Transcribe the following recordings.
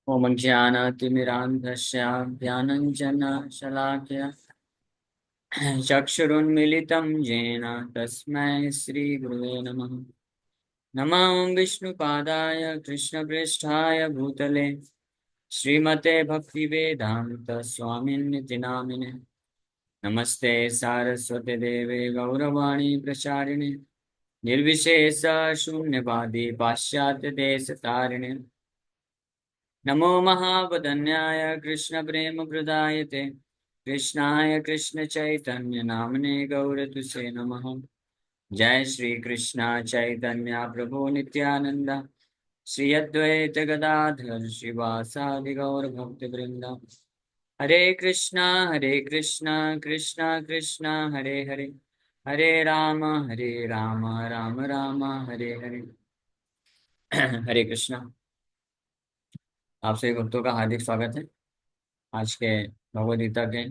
ओम ज्ञानातिमिरान्धस्य ज्ञानञ्जनशलाकया चक्षुरुन्मिलितं येन तस्मै श्रीगुरुवे नमः। नमः विष्णुपादाय कृष्णप्रेष्ठाय भूतले श्रीमते भक्तिवेदान्त स्वामिन्निति नामिने। नमस्ते सारस्वते देवे गौरवाणी प्रचारिणे निर्विशेष शून्यवादी पाश्चात्य देश तारिणे। नमो महावदन्याय कृष्ण प्रेम प्रदायते कृष्णाय कृष्ण चैतन्य नामने गौरतुसे नमः। जय श्री कृष्ण चैतन्य प्रभु नित्यानंद श्री अद्वैत गदाधर श्रीवासादि गौर भक्त वृंद। हरे कृष्णा कृष्णा कृष्णा हरे हरे, हरे राम राम राम हरे हरे। हरे कृष्णा। आप सभी भक्तों का हार्दिक स्वागत है आज के भगवद गीता के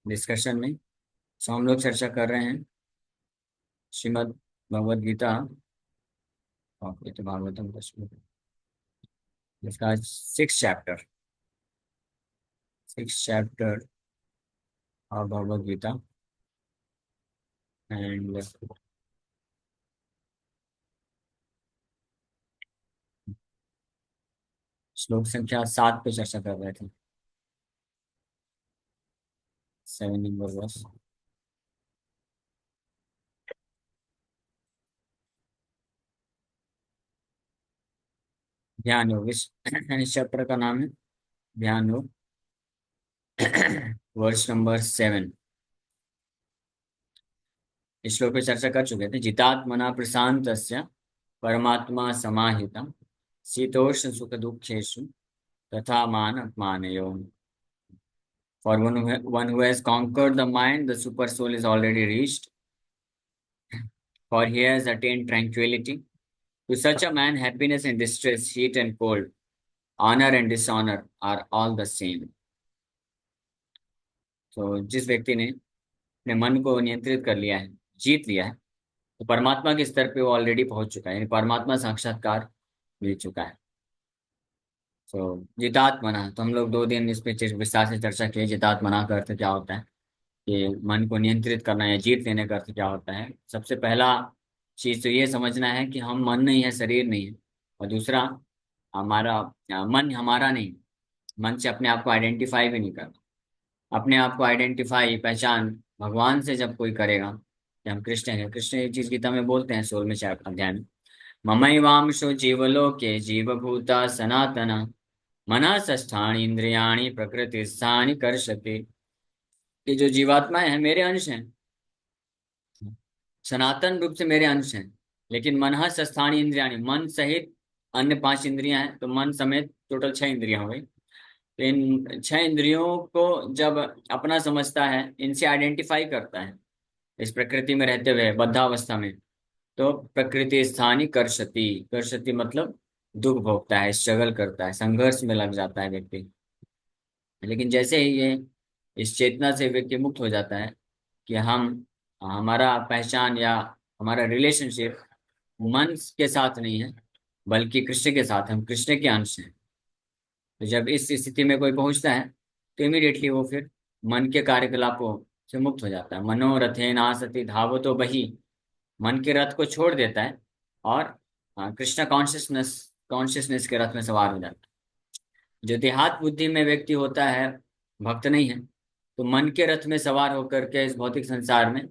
डिस्कशन में। सो हम लोग चर्चा कर रहे हैं श्रीमद् भगवद गीता और ये तो भागवतम का श्लोक, इसका 6 chapter of Bhagavad Gita and श्लोक संख्या 7 पे चर्चा कर रहे थे। 7 नंबर वर्स। ध्यान योग इस चैप्टर का नाम है ध्यान योग। वर्ष नंबर 7। इस श्लोक पे चर्चा कर चुके थे। जितात्मना प्रशांत परमात्मा समाहितम शीतोष्ण सुख दुखेशु तथा मान अपमानयो। For one who has conquered the mind, the super soul is already reached, for he has attained tranquility. To such a man, happiness and distress, heat and cold, honor and dishonor are all the same. तो जिस व्यक्ति ने अपने मन को नियंत्रित कर लिया है, जीत लिया है, तो परमात्मा के स्तर पे वो ऑलरेडी पहुंच चुका है, यानी परमात्मा साक्षात्कार मिल चुका है। तो जितात्मना, तो हम लोग 2 दिन इस पे विस्तार से चर्चा की। जितात्मना का अर्थ क्या होता है, कि मन को नियंत्रित करना या जीत लेने का अर्थ क्या होता है। सबसे पहला चीज तो ये समझना है कि हम मन नहीं है, शरीर नहीं है। और दूसरा, हमारा मन हमारा नहीं। मन से अपने आप को आइडेंटिफाई भी नहीं करना। अपने आप को आइडेंटिफाई, पहचान भगवान से जब कोई करेगा कि हम कृष्ण हैं। कृष्ण एक चीज गीता में बोलते हैं 16वें अध्याय में, ममैवांशो जीवलोके जीवभूता सनातना मना षष्ठानि इंद्रियाणि प्रकृति स्थानि कर्षति। कि जो जीवात्माएं हैं मेरे अंश हैं, सनातन रूप से मेरे अंश हैं। लेकिन मनः स्थानीय इंद्रियाणि, मन सहित अन्य 5 इंद्रियां हैं, तो मन समेत टोटल 6 इंद्रियां हो गई। तो इन 6 इंद्रियों को जब अपना समझता है, इनसे आइडेंटिफाई करता है इस प्रकृति में रहते हुए बद्धावस्था में, तो प्रकृति स्थानी कर्षति। कर्षति मतलब दुख भोगता है, स्ट्रगल करता है, संघर्ष में लग जाता है व्यक्ति। लेकिन जैसे ही ये इस चेतना से व्यक्ति मुक्त हो जाता है कि हम, हमारा पहचान या हमारा रिलेशनशिप मन के साथ नहीं है बल्कि कृष्ण के साथ है, हम कृष्ण के अंश हैं। तो जब इस स्थिति में कोई पहुंचता है तो इमीडिएटली वो फिर मन के कार्यकलापों से मुक्त हो जाता है। मनोरथेन आसति धावतो बहि, मन के रथ को छोड़ देता है और कृष्ण कॉन्शियसनेस कॉन्शियसनेस के रथ में सवार हो जाता है। जो देहात बुद्धि में व्यक्ति होता है, भक्त नहीं है, तो मन के रथ में सवार होकर के इस भौतिक संसार में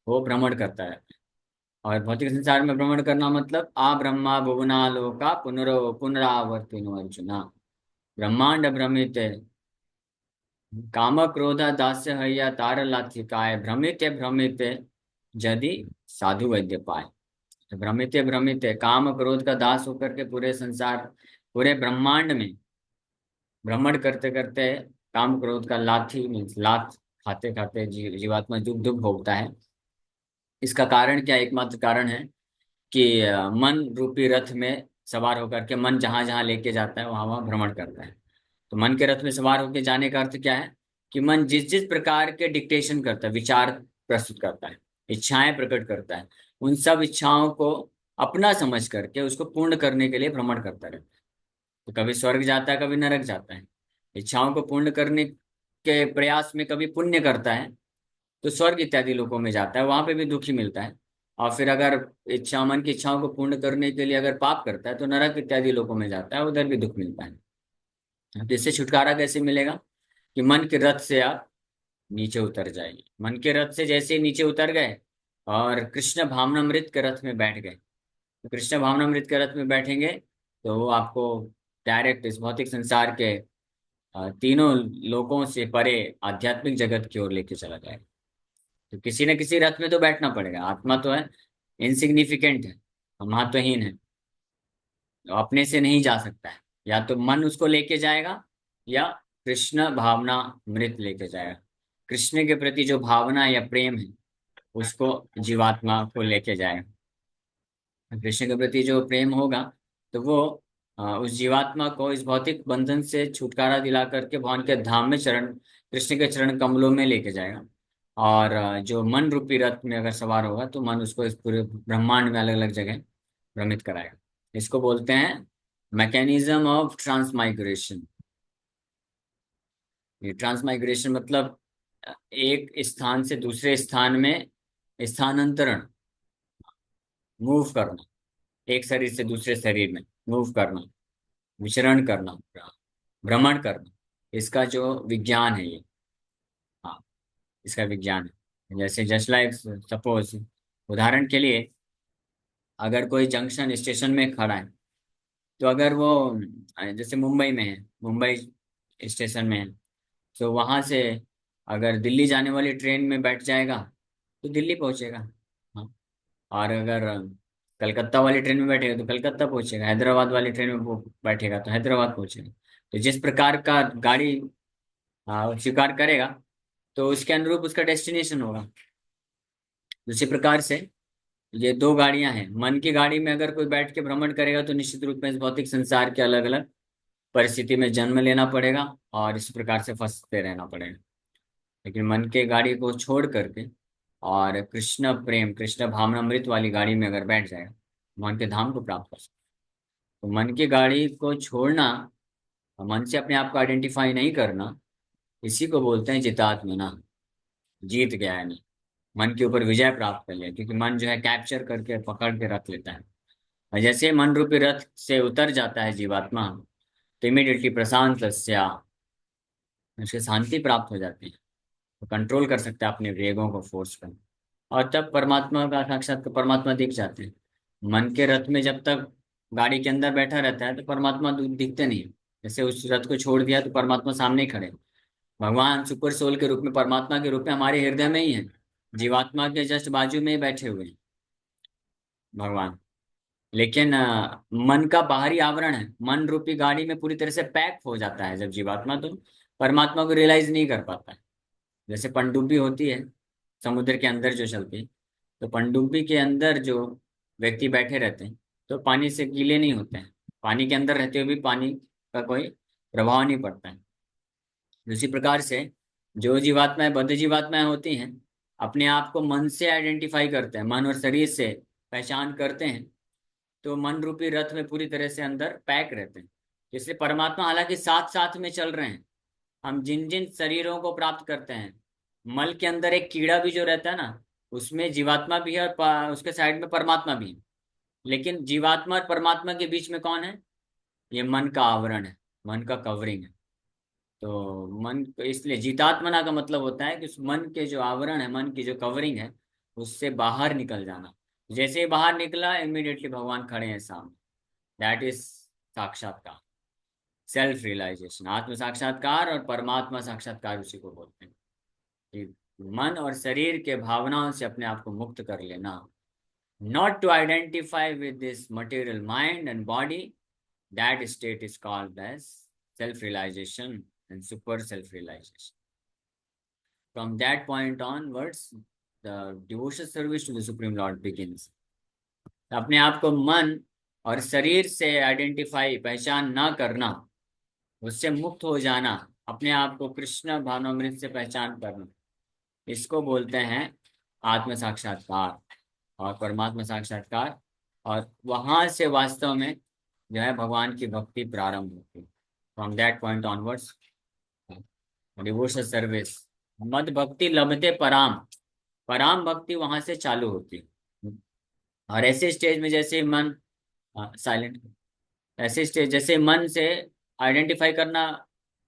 वो भ्रमण करता है। और भौतिक संसार में भ्रमण करना मतलब आ ब्रह्मा भुवना लोका पुनरावर्तिनो अर्जुना। ब्रह्मांड भ्रमित काम क्रोध दास्य हया तार लाथिकाय भ्रमित भ्रमित यदि साधु वैद्य पाए। तो भ्रमित काम क्रोध का दास होकर के पूरे संसार, पूरे ब्रह्मांड में भ्रमण करते करते काम क्रोध का लाठी मीन्स लात खाते खाते जीवात्मा दुख दुख भोगता है। इसका कारण क्या, एकमात्र कारण है कि मन रूपी रथ में सवार होकर के मन जहां जहां लेके जाता है वहां वहां भ्रमण करता है। तो मन के रथ में सवार होकर जाने का अर्थ क्या है, कि मन जिस जिस प्रकार के डिक्टेशन करता है, विचार प्रस्तुत करता है, इच्छाएं प्रकट करता है, उन सब इच्छाओं को अपना समझ करके उसको पूर्ण करने के लिए भ्रमण करता रहता है। तो कभी स्वर्ग जाता है, कभी नरक जाता है। इच्छाओं को पूर्ण करने के प्रयास में कभी पुण्य करता है तो स्वर्ग इत्यादि लोकों में जाता है, वहां पे भी दुख ही मिलता है। और फिर अगर मन की इच्छाओं को पूर्ण करने के लिए अगर पाप करता है तो नरक इत्यादि लोकों में जाता है, उधर भी दुख मिलता है। तो इससे छुटकारा कैसे मिलेगा? कि मन के रथ से आप नीचे उतर जाइए। मन के रथ से जैसे ही नीचे उतर गए और कृष्ण भावनामृत के रथ में बैठ गए, तो कृष्ण भावनामृत के रथ में बैठेंगे तो वो आपको डायरेक्ट इस भौतिक संसार के तीनों लोकों से परे आध्यात्मिक जगत की ओर लेके चला जाएगा। तो किसी न किसी रथ में तो बैठना पड़ेगा। आत्मा तो है, इनसिग्निफिकेंट है, महत्वहीन है, तो अपने से नहीं जा सकता है। या तो मन उसको लेके जाएगा या कृष्ण भावना मृत लेके जाएगा। कृष्ण के प्रति जो भावना या प्रेम है उसको जीवात्मा को लेके जाएगा। कृष्ण के प्रति जो प्रेम होगा तो वो उस जीवात्मा को इस भौतिक बंधन से छुटकारा दिला करके भगवान के धाम में चरण, कृष्ण के चरण कमलों में लेके जाएगा। और जो मन रूपी रथ में अगर सवार होगा तो मन उसको इस पूरे ब्रह्मांड में अलग अलग जगह भ्रमित कराएगा। इसको बोलते हैं मैकेनिज्म ऑफ ट्रांसमाइग्रेशन। ये ट्रांसमाइग्रेशन मतलब एक स्थान से दूसरे स्थान में स्थानांतरण, मूव करना, एक शरीर से दूसरे शरीर में मूव करना, विचरण करना, भ्रमण करना, इसका जो विज्ञान है ये, हाँ, इसका विज्ञान है। जैसे जस्ट लाइक सपोज, उदाहरण के लिए अगर कोई जंक्शन स्टेशन में खड़ा है, तो अगर वो जैसे मुंबई में है, मुंबई स्टेशन में है, तो वहां से अगर दिल्ली जाने वाली ट्रेन में बैठ जाएगा तो दिल्ली पहुंचेगा। हाँ। और अगर कलकत्ता वाली ट्रेन में बैठेगा तो कलकत्ता पहुंचेगा, हैदराबाद वाली ट्रेन में वो बैठेगा तो हैदराबाद पहुंचेगा। तो जिस प्रकार का गाड़ी स्वीकार करेगा तो उसके अनुरूप उसका डेस्टिनेशन होगा। उसी प्रकार से ये दो गाड़ियां हैं। मन की गाड़ी में अगर कोई बैठ के भ्रमण करेगा तो निश्चित रूप में इस भौतिक संसार के अलग अलग परिस्थिति में जन्म लेना पड़ेगा और इस प्रकार से फंसते रहना पड़ेगा। लेकिन मन के गाड़ी को छोड़ करके और कृष्ण प्रेम, कृष्ण भावनामृत वाली गाड़ी में अगर बैठ जाएगा, मन के धाम को प्राप्त कर सकता। तो मन की गाड़ी को छोड़ना, मन से अपने आप को आइडेंटिफाई नहीं करना, इसी को बोलते हैं जितात्मना। जीत गया है, नहीं, मन के ऊपर विजय प्राप्त कर लिया। क्योंकि मन जो है कैप्चर करके पकड़ के रख लेता है। और जैसे मन रूपी रथ से उतर जाता है जीवात्मा, तो इमीडिएटली प्रशांत उसके शांति प्राप्त हो जाती है। तो कंट्रोल कर सकता है अपने वेगों को, फोर्स को। और तब परमात्मा का साक्षात परमात्मा दिख जाते हैं। मन के रथ में जब तक गाड़ी के अंदर बैठा रहता है तो परमात्मा दिखते नहीं। जैसे उस रथ को छोड़ दिया तो परमात्मा सामने ही खड़े। भगवान सुपर सोल के रूप में, परमात्मा के रूप में हमारे हृदय में ही है। जीवात्मा के जस्ट बाजू में ही बैठे हुए हैं भगवान। लेकिन मन का बाहरी आवरण है, मन रूपी गाड़ी में पूरी तरह से पैक हो जाता है जब जीवात्मा, तो परमात्मा को रियलाइज नहीं कर पाता है। जैसे पनडुब्बी होती है समुद्र के अंदर जो चलती है, तो पनडुब्बी के अंदर जो व्यक्ति बैठे रहते हैं तो पानी से गीले नहीं होते हैं। पानी के अंदर रहते हुए भी पानी का कोई प्रभाव नहीं पड़ता है। उसी प्रकार से जो जीवात्माएं, बद्ध जीवात्माएं होती हैं, अपने आप को मन से आइडेंटिफाई करते हैं, मन और शरीर से पहचान करते हैं। तो मन रूपी रथ में पूरी तरह से अंदर पैक रहते हैं। इसलिए परमात्मा हालांकि साथ साथ में चल रहे हैं। हम जिन जिन शरीरों को प्राप्त करते हैं, मल के अंदर एक कीड़ा भी जो रहता है ना, उसमें जीवात्मा भी है और उसके साइड में परमात्मा भी है। लेकिन जीवात्मा और परमात्मा के बीच में कौन है? ये मन का आवरण है, मन का कवरिंग है। तो मन, इसलिए जीतात्मना का मतलब होता है कि उस मन के जो आवरण है, मन की जो कवरिंग है, उससे बाहर निकल जाना। जैसे ही बाहर निकला, इमीडिएटली भगवान खड़े हैं सामने। दैट इज साक्षात्कार, सेल्फ रियलाइजेशन, आत्म साक्षात्कार और परमात्मा साक्षात्कार उसी को बोलते हैं। कि मन और शरीर के भावनाओं से अपने आप को मुक्त कर लेना। Not to identify with this material mind and body, that state is called as self realization and super self-realization. From that point onwards, the devotional service to the Supreme Lord begins. अपने आप को मन और शरीर से identify, पहचान ना करना, उससे मुक्त हो जाना, अपने आप को कृष्ण भावनामृत से पहचान करना, इसको बोलते हैं आत्म साक्षात्कार और परमात्मा साक्षात्कार। और वहां से वास्तव में जो है भगवान की भक्ति प्रारंभ होती है। From that point onwards devotional service मद भक्ति लभते पराम, पराम भक्ति वहां से चालू होती है। और ऐसे स्टेज में जैसे मन साइलेंट, ऐसे स्टेज जैसे मन से आइडेंटिफाई करना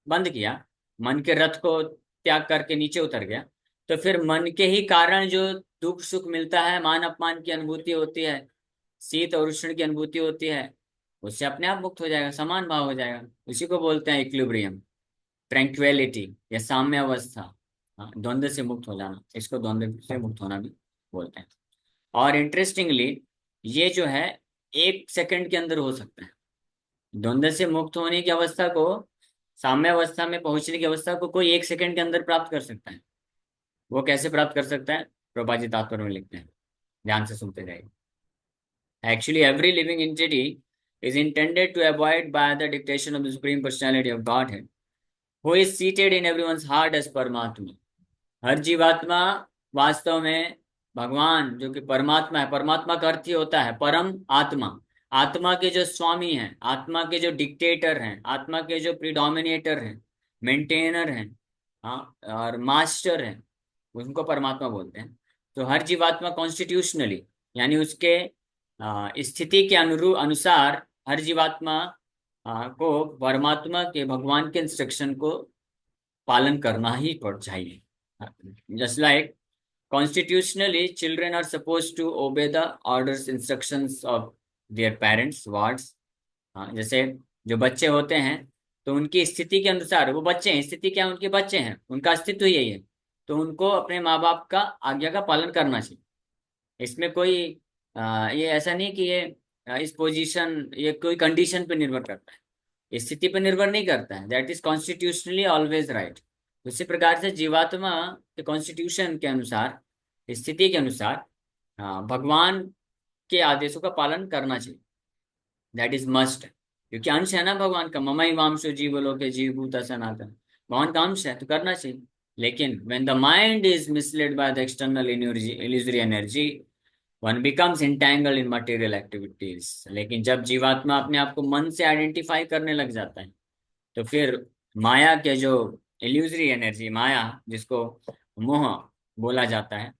बंद किया, मन के रथ को त्याग करके नीचे उतर गया, तो फिर मन के ही कारण जो दुख सुख मिलता है, मान अपमान की अनुभूति होती है, शीत और उष्ण की अनुभूति होती है, उससे अपने आप मुक्त हो जाएगा, समान भाव हो जाएगा। उसी को बोलते हैं इक्विलिब्रियम, ट्रैंक्विलिटी या साम्य अवस्था। द्वंद्व से मुक्त हो जाना, इसको द्वंद्व से मुक्त होना भी बोलते हैं। और इंटरेस्टिंगली ये जो है 1 सेकंड के अंदर हो सकता है। द्वंद्व से मुक्त होने की अवस्था को, साम्य अवस्था में पहुंचने की अवस्था को कोई 1 सेकंड के अंदर प्राप्त कर सकता है। वो कैसे प्राप्त कर सकता है, प्रभा जी तात्पर्य में लिखते हैं, ध्यान से सुनते जाइए। Actually, every living entity is intended to abide by the dictation of the Supreme Personality of Godhead, who is seated in everyone's heart as Paramatma. हर जीवात्मा वास्तव में भगवान जो कि परमात्मा है, परमात्मा का अर्थ ही होता है परम आत्मा, आत्मा के जो स्वामी हैं, आत्मा के जो डिक्टेटर हैं, आत्मा के जो प्रीडोमिनेटर हैं, मेंटेनर हैं, हाँ, और मास्टर हैं, उनको परमात्मा बोलते हैं। तो हर जीवात्मा कॉन्स्टिट्यूशनली, यानी उसके स्थिति के अनुसार हर जीवात्मा को परमात्मा के, भगवान के इंस्ट्रक्शन को पालन करना ही पड़ चाहिए। Just like constitutionally children are suppose to obey the orders instructions of their parents words. जैसे जो बच्चे होते हैं तो उनकी स्थिति के अनुसार, वो बच्चे हैं, स्थिति क्या है, उनके बच्चे हैं, उनका अस्तित्व यही है, तो उनको अपने माँ बाप का आज्ञा का पालन करना चाहिए। इसमें कोई ये ऐसा नहीं कि ये इस पोजीशन, ये कोई कंडीशन पे निर्भर करता है, स्थिति पे निर्भर नहीं करता है। That is constitutionally always right. उसी प्रकार से जीवात्मा के कॉन्स्टिट्यूशन के अनुसार, स्थिति के अनुसार भगवान के आदेशों का पालन करना चाहिए। दैट इज मस्ट, क्योंकि अंश है ना भगवान का, ममई वांशो जीवलोके जीवभूत सनातन, भगवान का अंश है तो करना चाहिए। लेकिन when the mind is misled by the external illusory energy, one becomes entangled in material activities। लेकिन जब जीवात्मा अपने आप को मन से आइडेंटिफाई करने लग जाता है, तो फिर माया के जो इल्यूजरी एनर्जी, माया जिसको मोह बोला जाता है,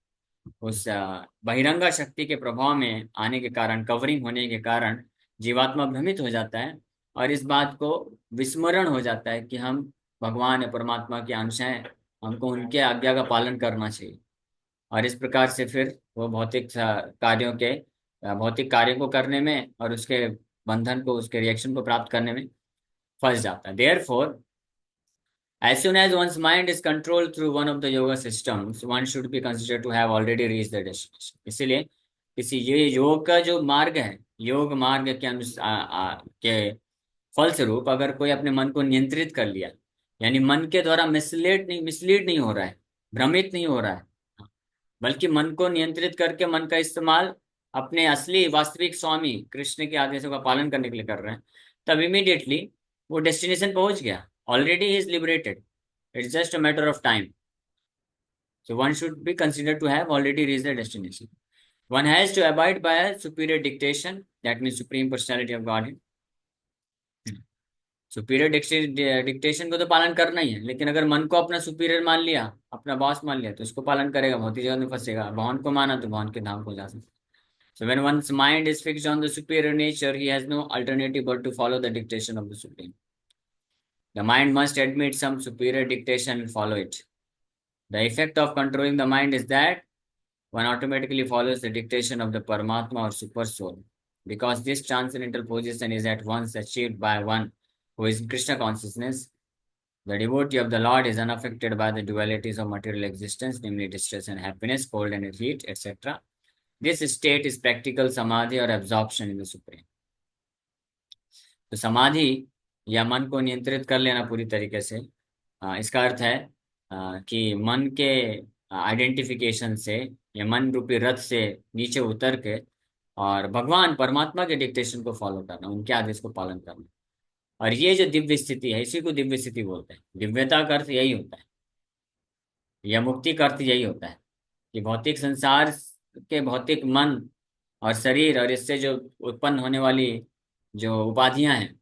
उस बहिरंगा शक्ति के प्रभाव में आने के कारण, कवरिंग होने के कारण जीवात्मा भ्रमित हो जाता है, और इस बात को विस्मरण हो जाता है कि हम भगवान या परमात्मा के अंश हैं, हमको उनके आज्ञा का पालन करना चाहिए। और इस प्रकार से फिर वो भौतिक कार्यों को करने में और उसके बंधन को, उसके रिएक्शन को प्राप्त करने में फंस जाता है। Therefore as soon as one's mind is controlled through one of the yoga systems, one should be considered to have already reached the destination। इसीलिए किसी ये योग का जो मार्ग है, योग मार्ग के के फलस्वरूप अगर कोई अपने मन को नियंत्रित कर लिया, यानी मन के द्वारा मिसलीड नहीं हो रहा है, भ्रमित नहीं हो रहा है, बल्कि मन को नियंत्रित करके मन का इस्तेमाल अपने असली वास्तविक स्वामी कृष्ण के आदेशों का पालन करने के लिए कर रहे हैं, तब इमीडिएटली वो डेस्टिनेशन पहुंच गया, ऑलरेडी ही is liberated, it's just a matter of time. So one should be considered to have already reach the destination. One has to abide by superior dictation, that means supreme personality of God. Superior dictation को तो पालन करना ही है, लेकिन अगर मन को अपना सुपीरियर मान लिया, अपना बॉस मान लिया, तो इसको पालन करेगा, बहुत ही जगह में फंसेगा। भगवान को माना तो भगवान के धाम को जा सकता। So when one's mind is fixed on the superior nature, he has no alternative but to follow the dictation of the Supreme. The mind must admit some superior dictation and follow it. The effect of controlling the mind is that one automatically follows the dictation of the Paramatma or Super Soul. Because this transcendental position is at once achieved by one who is in Krishna consciousness, the devotee of the Lord is unaffected by the dualities of material existence, namely distress and happiness, cold and heat, etc. This state is practical samadhi or absorption in the Supreme. तो समाधि या मन को नियंत्रित कर लेना पूरी तरीके से, इसका अर्थ है कि मन के आइडेंटिफिकेशन से या मन रूपी रथ से नीचे उतर के और भगवान परमात्मा के डिक्टेशन को फॉलो करना, उनके आदेश को पालन करना। और ये जो दिव्य स्थिति है, इसी को दिव्य स्थिति बोलते हैं। दिव्यता का अर्थ यही होता है, या मुक्ति का अर्थ यही होता है कि भौतिक संसार के भौतिक मन और शरीर और इससे जो उत्पन्न होने वाली जो उपाधियां हैं,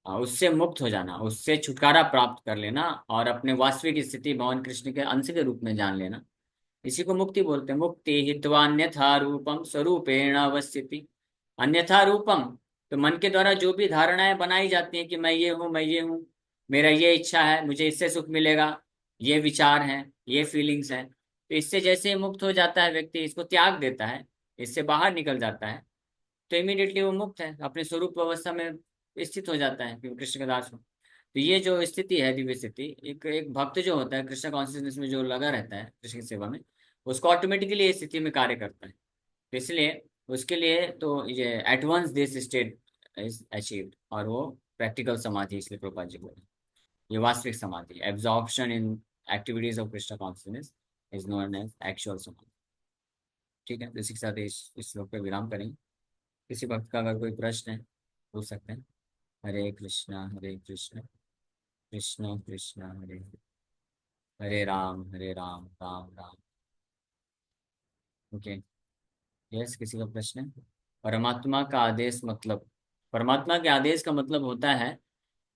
उससे मुक्त हो जाना, उससे छुटकारा प्राप्त कर लेना और अपने वास्तविक स्थिति भगवान कृष्ण के अंश के रूप में जान लेना, इसी को मुक्ति बोलते हैं। मुक्ति हित्वा अन्यथा रूपम स्वरूपेण अवस्थिति। अन्यथा रूपम, तो मन के द्वारा जो भी धारणाएं बनाई जाती हैं कि मैं ये हूँ, मैं ये हूँ, मेरा ये इच्छा है, मुझे इससे सुख मिलेगा, ये विचार हैं, ये फीलिंग्स हैं, तो इससे जैसे ही मुक्त हो जाता है व्यक्ति, इसको त्याग देता है, इससे बाहर निकल जाता है, तो इमीडिएटली वो मुक्त है, अपने स्वरूप अवस्था में स्थित हो जाता है, क्योंकि कृष्ण का दास हो। तो ये जो स्थिति है, दिव्य स्थिति, एक एक भक्त जो होता है कृष्ण कॉन्शियसनेस में जो लगा रहता है कृष्ण की सेवा में, उसको ऑटोमेटिकली ये स्थिति में कार्य करता है। तो इसलिए उसके लिए तो ये at once this state is achieved, और वो प्रैक्टिकल समाधि, इसलिए प्रभुपाद जी बोले ये वास्तविक समाधि, absorption in activities of Krishna consciousness is known as actual samadhi. ठीक है, तो इसी के साथ इस श्लोक पे विराम करेंगे। किसी भक्त का अगर कोई प्रश्न है पूछ सकते हैं। हरे कृष्णा कृष्ण कृष्ण हरे हरे, हरे राम राम राम। ओके, यस, किसी का प्रश्न है? परमात्मा का आदेश मतलब, परमात्मा के आदेश का मतलब होता है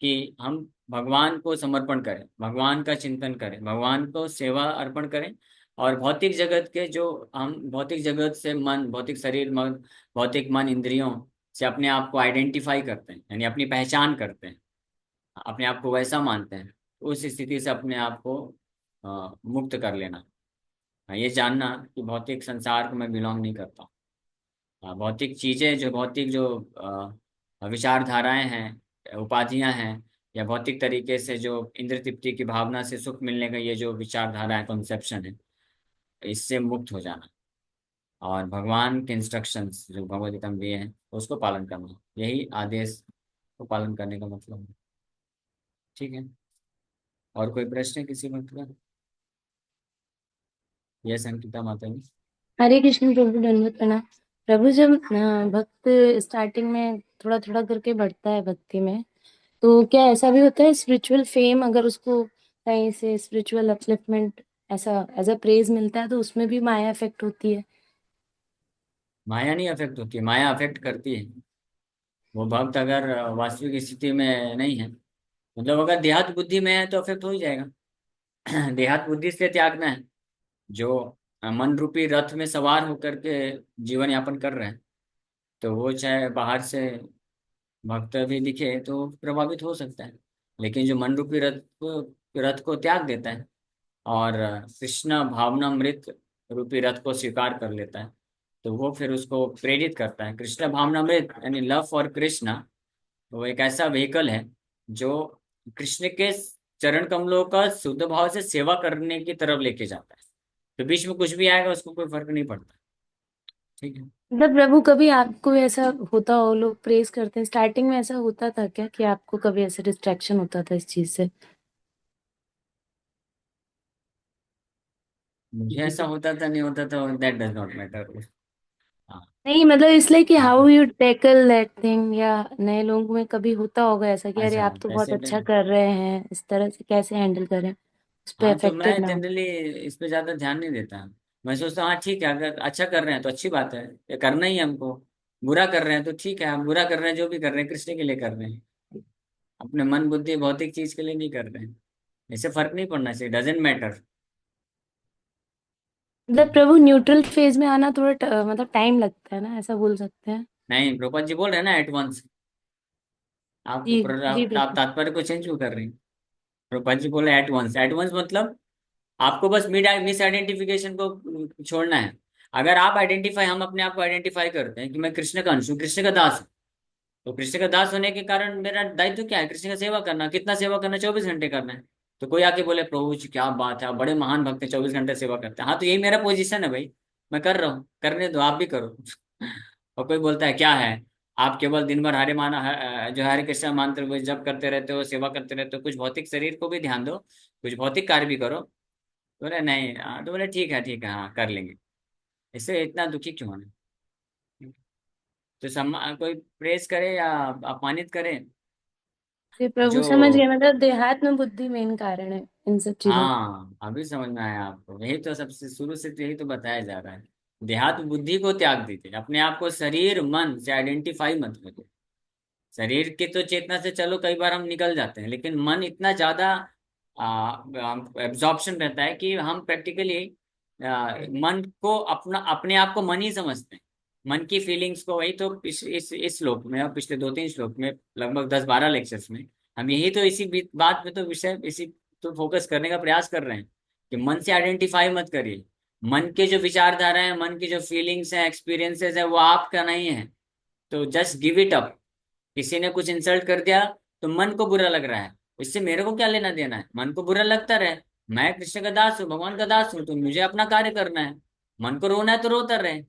कि हम भगवान को समर्पण करें, भगवान का चिंतन करें, भगवान को सेवा अर्पण करें, और भौतिक जगत के जो, हम भौतिक जगत से मन, भौतिक शरीर, मन, भौतिक मन, इंद्रियों से अपने आप को आइडेंटिफाई करते हैं, यानी अपनी पहचान करते हैं, अपने आप को वैसा मानते हैं, तो उस स्थिति से अपने आप को मुक्त कर लेना। ये जानना कि भौतिक संसार को मैं बिलोंग नहीं करता। भौतिक चीजें, जो भौतिक जो विचारधाराएं हैं, उपाधियां हैं, या भौतिक तरीके से जो इंद्र तृप्ति की भावना से सुख मिलने का ये जो विचारधारा है, कॉन्सेप्शन है, इससे मुक्त हो जाना, और भगवान के इंस्ट्रक्शंस जो भगवद गीता में दिए हैं उसको पालन करना, यही आदेश को पालन करने का मतलब है। ठीक है, और कोई प्रश्न है किसी भक्त का? यस अंकिता माता जी। हरे कृष्ण प्रभु, दंडवत प्रणाम। प्रभु, जब भक्त स्टार्टिंग में थोड़ा थोड़ा करके बढ़ता है भक्ति में, तो क्या ऐसा भी होता है स्पिरिचुअल फेम, अगर उसको कहीं से स्पिरिचुअल अपलिफ्टमेंट ऐसा एज अ प्रेज मिलता है, तो उसमें भी माया इफेक्ट होती है? माया नहीं अफेक्ट होती है, माया अफेक्ट करती है। वो भक्त अगर वास्तविक स्थिति में नहीं है, मतलब अगर देहात बुद्धि में है तो अफेक्ट हो ही जाएगा। देहात बुद्धि से त्यागना है, जो मन रूपी रथ में सवार होकर के जीवन यापन कर रहे हैं, तो वो चाहे बाहर से भक्त भी दिखे तो प्रभावित हो सकता है, लेकिन जो मन रूपी रथ को त्याग देता है और कृष्ण भावनामृत रूपी रथ को स्वीकार कर लेता है, तो वो फिर उसको प्रेरित करता है। कृष्ण भावनामृत यानी लव फॉर कृष्णा, वो एक ऐसा व्हीकल है जो कृष्ण के चरण कमलों का शुद्ध भाव से सेवा करने की तरफ लेके जाता है। तो बीच में कुछ भी आएगा उसको कोई फर्क नहीं पड़ता। ठीक है। मतलब प्रभु, कभी आपको भी ऐसा होता हो, लोग प्रेज करते हैं, स्टार्टिंग में ऐसा होता था क्या कि आपको कभी ऐसे डिस्ट्रैक्शन होता था इस चीज से? मुझे ऐसा होता था नहीं होता था, दैट डज नॉट मैटर। हाँ। नहीं, मतलब इसलिए कि हाउ हाँ, यू टैकल दैट थिंग, या नए लोगों में कभी होता होगा ऐसा कि अरे अच्छा, आप तो बहुत ऐसे अच्छा कर रहे हैं, इस तरह से कैसे हैंडल करें, उस पे हाँ, तो अफेक्टेड मैं ना हो? जनरली इस पे ज्यादा ध्यान नहीं देता। मैं सोचता हूँ हाँ ठीक है, अगर अच्छा कर रहे हैं तो अच्छी बात है, ये करना ही है हमको। बुरा कर रहे हैं तो ठीक है, हम बुरा कर रहे हैं, जो भी कर रहे हैं कृष्ण के लिए कर रहे हैं, अपने मन बुद्धि भौतिक चीज के लिए नहीं कर रहे हैं। इससे फर्क नहीं पड़ना चाहिए, डजेंट मैटर। मतलब प्रभु, न्यूट्रल फेज में आना थोड़ा मतलब टाइम लगता है ना, ऐसा बोल सकते हैं? नहीं, प्रभुपाद जी बोल रहे हैं ना एट वंस। आप जी। जी आप प्रभु। तात्पर्य को चेंज क्यों कर रही हैं? प्रभुपाद जी बोले एट वंस, एट वंस मतलब आपको बस मिस आइडेंटिफिकेशन को छोड़ना है। अगर आप आइडेंटिफाई, हम अपने आप को आइडेंटिफाई करते हैं कि मैं कृष्ण का अंश हूँ, कृष्ण का दास हूँ, तो कृष्ण का दास होने के कारण मेरा दायित्व क्या है? कृष्ण का सेवा करना। कितना सेवा करना? 24 घंटे करना है। तो कोई आके बोले प्रभु जी क्या बात है, आप बड़े महान भक्त हैं, 24 घंटे सेवा करते हैं, हाँ तो यही मेरा पोजीशन है भाई, मैं कर रहा हूँ, करने दो, आप भी करो। और कोई बोलता है क्या है, आप केवल दिन भर जो हरे कृष्ण मंत्र वो जप करते रहते हो, सेवा करते रहते हो, कुछ भौतिक शरीर को भी ध्यान दो, कुछ भौतिक कार्य भी करो। बोले नहीं, तो बोले ठीक है, हाँ कर लेंगे। इससे इतना दुखी क्यों होना? तो कोई प्रेस करे या अपमानित करे, जी प्रभु, जो, समझ गए, मतलब देहात्म बुद्धि मेन कारण है इन सब चीजों का। हाँ अभी समझ में आया आपको, यही तो सबसे शुरू से तो यही तो बताया जा रहा है। देहात बुद्धि को त्याग दीजिए, अपने आप को शरीर मन से आइडेंटिफाई मत करिए। शरीर की तो चेतना से चलो कई बार हम निकल जाते हैं, लेकिन मन इतना ज्यादा एब्जॉर्प्शन रहता है कि हम प्रैक्टिकली मन को अपना, अपने आप को मन ही समझते हैं। मन की फीलिंग्स को, वही तो इस श्लोक में और पिछले 2-3 श्लोक में, लगभग 10-12 लेक्चर्स में हम यही तो इसी बात में तो विषय इसी तो फोकस करने का प्रयास कर रहे हैं कि मन से आइडेंटिफाई मत करिए। मन के जो विचारधारा है, मन की जो फीलिंग्स हैं, एक्सपीरियंसेस है, वो आपका नहीं है। तो जस्ट गिव इट अप। किसी ने कुछ इंसल्ट कर दिया तो मन को बुरा लग रहा है, इससे मेरे को क्या लेना देना है? मन को बुरा लगता रहे, मैं कृष्ण का दास हूँ, भगवान का दास हूँ, तो मुझे अपना कार्य करना है। मन को रोना है तो रोता रहे, है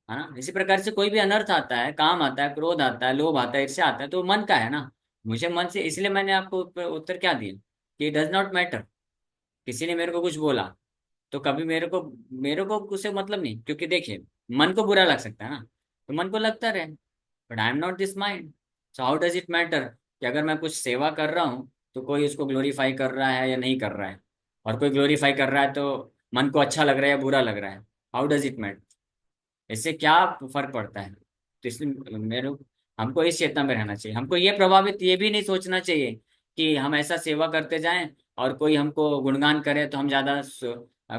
ना। इसी प्रकार से कोई भी अनर्थ आता है, काम आता है, क्रोध आता है, लोभ आता है, ईर्ष्या आता है, तो मन का है ना। मुझे मन से, इसलिए मैंने आपको उत्तर क्या दिया कि डज नॉट मैटर। किसी ने मेरे को कुछ बोला तो कभी मेरे को उससे मतलब नहीं, क्योंकि देखिए, मन को बुरा लग सकता है ना, तो मन को लगता रहे, but I am not this mind. So how does it matter कि अगर मैं कुछ सेवा कर रहा हूँ तो कोई उसको ग्लोरीफाई कर रहा है या नहीं कर रहा है, और कोई ग्लोरीफाई कर रहा है तो मन को अच्छा लग रहा है या बुरा लग रहा है? How does it matter? इससे क्या फर्क पड़ता है? तो इसलिए मेरे हमको इस चेतना में रहना चाहिए। हमको ये भी नहीं सोचना चाहिए कि हम ऐसा सेवा करते जाएं और कोई हमको गुणगान करे तो हम ज्यादा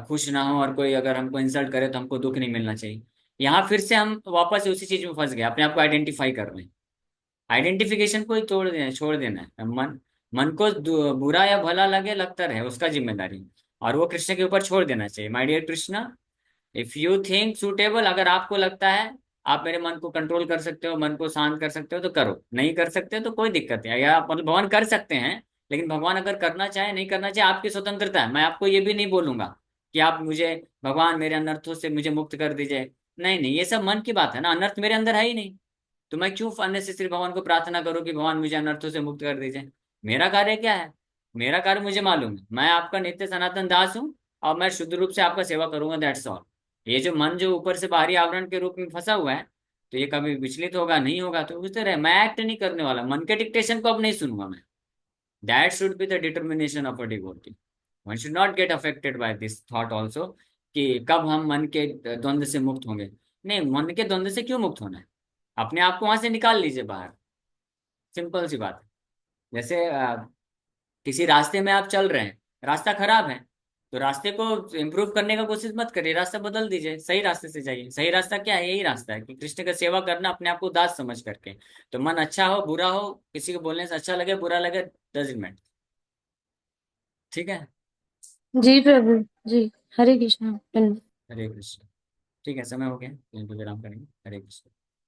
खुश ना हो, और कोई अगर हमको इंसल्ट करे तो हमको दुख नहीं मिलना चाहिए। यहाँ फिर से हम वापस उसी चीज में फंस गए, अपने आप को आइडेंटिफाई कर रहे हैं। आइडेंटिफिकेशन को ही छोड़ देना है। मन को बुरा या भला लगे, लगता रहे, उसका जिम्मेदारी, और वो कृष्ण के ऊपर छोड़ देना चाहिए। My dear Krishna, if you think suitable, अगर आपको लगता है आप मेरे मन को कंट्रोल कर सकते हो, मन को शांत कर सकते हो, तो करो। नहीं कर सकते तो कोई दिक्कत नहीं, या मतलब भगवान कर सकते हैं, लेकिन भगवान अगर करना चाहे, नहीं करना चाहे, आपकी स्वतंत्रता है। मैं आपको ये भी नहीं बोलूंगा कि आप मुझे, भगवान मेरे अनर्थों से मुझे मुक्त कर दीजिए। नहीं नहीं, ये सब मन की बात है ना, अनर्थ मेरे अंदर है ही नहीं। तो मैं क्यों अननेसेसरी भगवान को प्रार्थना करूं कि भगवान मुझे अनर्थों से मुक्त कर दीजिए? मेरा कार्य क्या है? मेरा कार्य मुझे मालूम है, मैं आपका नित्य सनातन दास हूँ, और मैं शुद्ध रूप से आपका सेवा करूंगा, दैट्स ऑल। ये जो मन जो ऊपर से बाहरी आवरण के रूप में फंसा हुआ है, तो ये कभी विचलित होगा नहीं होगा तो उस तरह मैं एक्ट नहीं करने वाला, मन के डिक्टेशन को अब नहीं सुनूंगा मैं। That should be the determination of a devotee. One should not get affected by this thought also कि कब हम मन के द्वंद्व से मुक्त होंगे। नहीं, मन के द्वंद्व से क्यों मुक्त होना है? अपने आप को वहां से निकाल लीजिए बाहर। सिंपल सी बात है। जैसे किसी रास्ते में आप चल रहे हैं, रास्ता खराब है, तो रास्ते को इम्प्रूव करने का कोशिश मत करिए, रास्ता बदल दीजिए, सही रास्ते से जाइए। सही रास्ता क्या है? यही रास्ता है कि कृष्ण का सेवा करना, अपने आप को दास समझ करके। तो मन अच्छा हो बुरा हो, किसी को बोलने से अच्छा लगे बुरा लगे, डजंट मैटर। ठीक है। जी प्रभु। जी। हरे कृष्णा। धन्यवाद। हरे कृष्ण। ठीक है, समय हो गया, यहीं पे विराम करेंगे। हरे कृष्ण।